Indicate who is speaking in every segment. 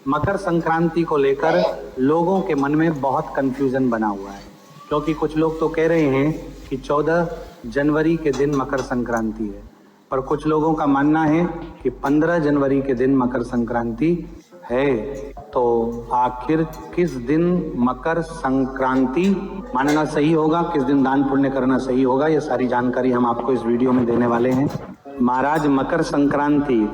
Speaker 1: मकर संक्रांति को लेकर लोगों के मन में बहुत कंफ्यूजन बना हुआ है, क्योंकि कुछ लोग तो कह रहे हैं कि 14 जनवरी के दिन मकर संक्रांति है, पर कुछ लोगों का मानना है कि 15 जनवरी के दिन मकर संक्रांति है। तो आखिर किस दिन मकर संक्रांति मानना सही होगा, किस दिन दान पुण्य करना सही होगा, ये सारी जानकारी हम आपको इस वीडियो में देने वाले हैं। महाराज, मकर संक्रांति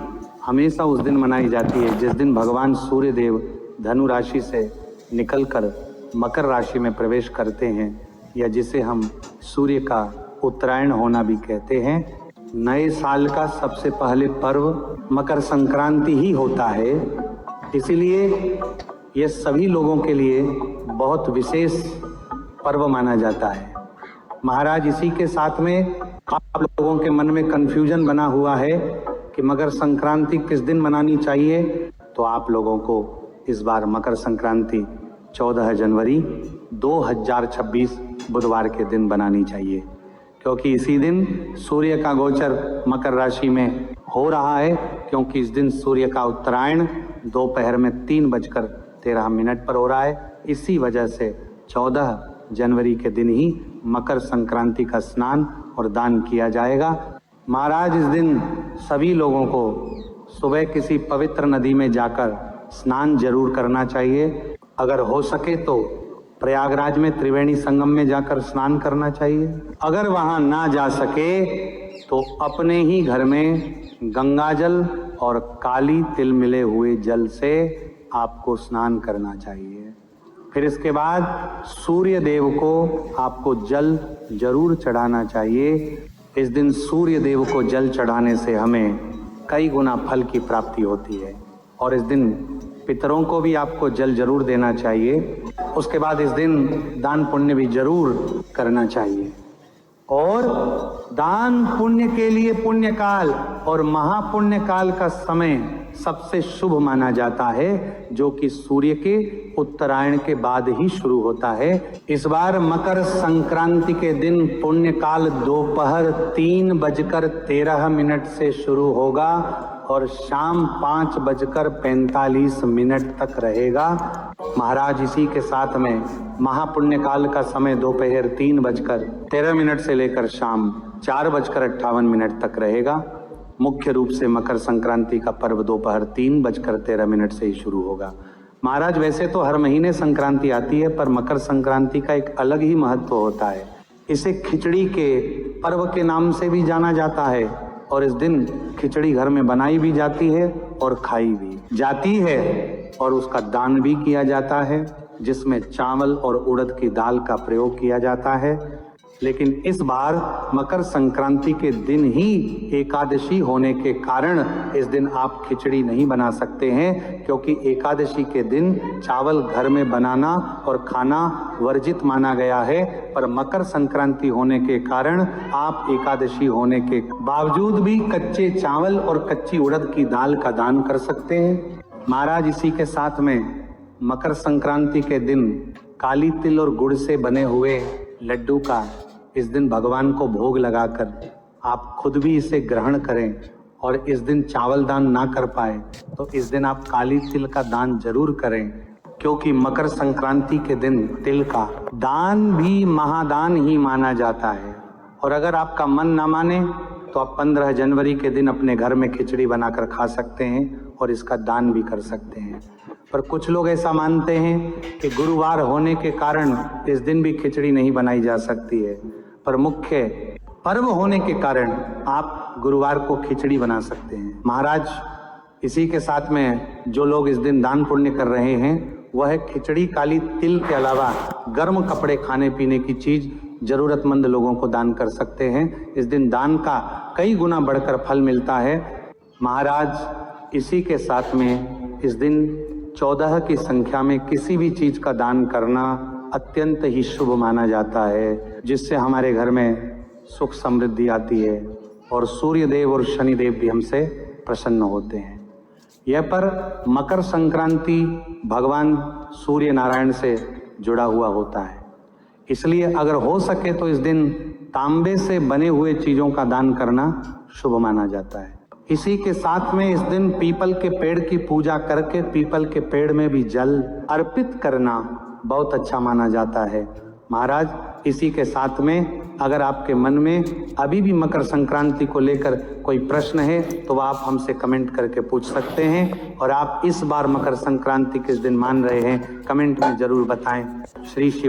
Speaker 1: हमेशा उस दिन मनाई जाती है जिस दिन भगवान सूर्य देव धनु राशि से निकलकर मकर राशि में प्रवेश करते हैं, या जिसे हम सूर्य का उत्तरायण होना भी कहते हैं। नए साल का सबसे पहले पर्व मकर संक्रांति ही होता है, इसीलिए यह सभी लोगों के लिए बहुत विशेष पर्व माना जाता है। महाराज, इसी के साथ में आप लोगों के मन में कंफ्यूजन बना हुआ है कि मकर संक्रांति किस दिन मनानी चाहिए, तो आप लोगों को इस बार मकर संक्रांति 14 जनवरी 2026 बुधवार के दिन बनानी चाहिए, क्योंकि इसी दिन सूर्य का गोचर मकर राशि में हो रहा है, क्योंकि इस दिन सूर्य का उत्तरायण दोपहर में 3:13 पर हो रहा है। इसी वजह से 14 जनवरी के दिन ही मकर संक्रांति का स्नान और दान किया जाएगा। महाराज, इस दिन सभी लोगों को सुबह किसी पवित्र नदी में जाकर स्नान जरूर करना चाहिए। अगर हो सके तो प्रयागराज में त्रिवेणी संगम में जाकर स्नान करना चाहिए। अगर वहां ना जा सके तो अपने ही घर में गंगा जल और काली तिल मिले हुए जल से आपको स्नान करना चाहिए। फिर इसके बाद सूर्य देव को आपको जल जरूर चढ़ाना चाहिए। इस दिन सूर्य देव को जल चढ़ाने से हमें कई गुना फल की प्राप्ति होती है, और इस दिन पितरों को भी आपको जल जरूर देना चाहिए। उसके बाद इस दिन दान पुण्य भी जरूर करना चाहिए। और दान पुण्य के लिए पुण्य काल और महापुण्य काल का समय सबसे शुभ माना जाता है, जो कि सूर्य के उत्तरायण के बाद ही शुरू होता है। इस बार मकर संक्रांति के दिन पुण्य काल दोपहर 3:13 से शुरू होगा और शाम 5:45 तक रहेगा। महाराज, इसी के साथ में महापुण्य काल का समय दोपहर 3:13 से लेकर शाम 4:58 तक रहेगा। मुख्य रूप से मकर संक्रांति का पर्व दोपहर 3:13 से ही शुरू होगा। महाराज, वैसे तो हर महीने संक्रांति आती है, पर मकर संक्रांति का एक अलग ही महत्व होता है। इसे खिचड़ी के पर्व के नाम से भी जाना जाता है, और इस दिन खिचड़ी घर में बनाई भी जाती है और खाई भी जाती है, और उसका दान भी किया जाता है, जिसमें चावल और उड़द की दाल का प्रयोग किया जाता है। लेकिन इस बार मकर संक्रांति के दिन ही एकादशी होने के कारण इस दिन आप खिचड़ी नहीं बना सकते हैं, क्योंकि एकादशी के दिन चावल घर में बनाना और खाना वर्जित माना गया है। पर मकर संक्रांति होने के कारण आप एकादशी होने के बावजूद भी कच्चे चावल और कच्ची उड़द की दाल का दान कर सकते हैं। महाराज, इसी के साथ में मकर संक्रांति के दिन काली तिल और गुड़ से बने हुए लड्डू का इस दिन भगवान को भोग लगाकर आप खुद भी इसे ग्रहण करें, और इस दिन चावल दान ना कर पाए तो इस दिन आप काली तिल का दान जरूर करें, क्योंकि मकर संक्रांति के दिन तिल का दान भी महादान ही माना जाता है। और अगर आपका मन ना माने तो आप 15 जनवरी के दिन अपने घर में खिचड़ी बनाकर खा सकते हैं और इसका दान भी कर सकते हैं। पर कुछ लोग ऐसा मानते हैं कि गुरुवार होने के कारण इस दिन भी खिचड़ी नहीं बनाई जा सकती है, पर मुख्य पर्व होने के कारण आप गुरुवार को खिचड़ी बना सकते हैं। महाराज, इसी के साथ में जो लोग इस दिन दान पुण्य कर रहे हैं, वह खिचड़ी काली तिल के अलावा गर्म कपड़े, खाने पीने की चीज जरूरतमंद लोगों को दान कर सकते हैं। इस दिन दान का कई गुना बढ़कर फल मिलता है। महाराज, इसी के साथ में इस दिन 14 की संख्या में किसी भी चीज का दान करना अत्यंत ही शुभ माना जाता है, जिससे हमारे घर में सुख समृद्धि आती है और सूर्य देव और शनि देव भी हमसे प्रसन्न होते हैं। यह पर मकर संक्रांति भगवान सूर्य नारायण से जुड़ा हुआ होता है, इसलिए अगर हो सके तो इस दिन तांबे से बने हुए चीजों का दान करना शुभ माना जाता है। इसी के साथ में इस दिन पीपल के पेड़ की पूजा करके पीपल के पेड़ में भी जल अर्पित करना बहुत अच्छा माना जाता है। महाराज, इसी के साथ में अगर आपके मन में अभी भी मकर संक्रांति को लेकर कोई प्रश्न है तो आप हमसे कमेंट करके पूछ सकते हैं, और आप इस बार मकर संक्रांति किस दिन मान रहे हैं कमेंट में जरूर बताएं। श्री शिव।